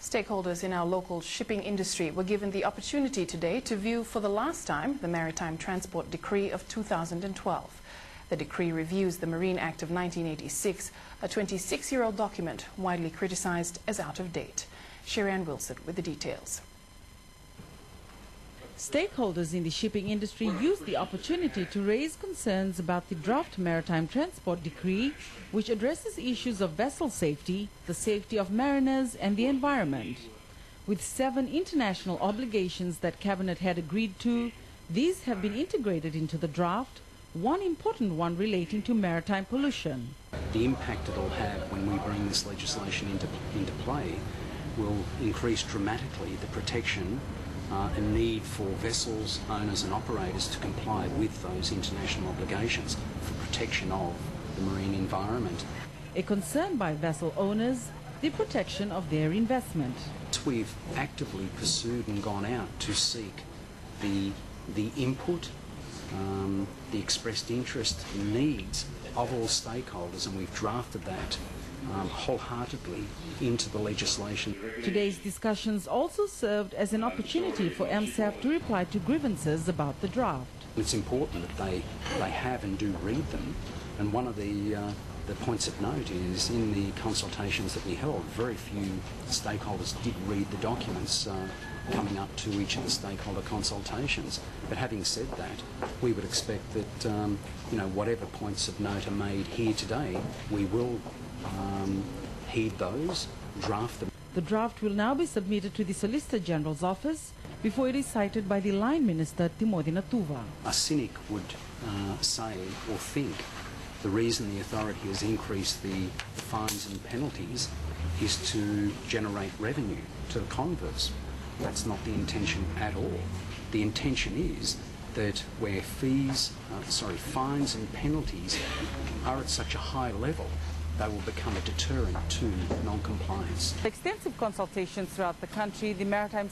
Stakeholders in our local shipping industry were given the opportunity today to view for the last time the Maritime Transport Decree of 2012. The decree reviews the Marine Act of 1986, a 26-year-old document widely criticized as out of date. Sherry-Ann Wilson with the details. Stakeholders in the shipping industry used the opportunity to raise concerns about the draft Maritime Transport Decree, which addresses issues of vessel safety, the safety of mariners and the environment. With 7 international obligations that Cabinet had agreed to, these have been integrated into the draft, one important one relating to maritime pollution. The impact it will have when we bring this legislation into play will increase dramatically the protection and need for vessels, owners and operators to comply with those international obligations for protection of the marine environment. A concern by vessel owners, the protection of their investment. We've actively pursued and gone out to seek the input, the expressed interest and needs of all stakeholders, and we've drafted that wholeheartedly into the legislation. Today's discussions also served as an opportunity for MSAF to reply to grievances about the draft. It's important that they have and do read them, and one of the points of note is in the consultations that we held, very few stakeholders did read the documents coming up to each of the stakeholder consultations. But having said that, we would expect that whatever points of note are made here today, we will heed those, draft them. The draft will now be submitted to the Solicitor General's office before it is cited by the Line Minister Timothy Natuva. A cynic would say or think the reason the authority has increased the fines and penalties is to generate revenue. To the converse, that's not the intention at all. The intention is that where fines and penalties are at such a high level, they will become a deterrent to non-compliance. Extensive consultations throughout the country, the Maritime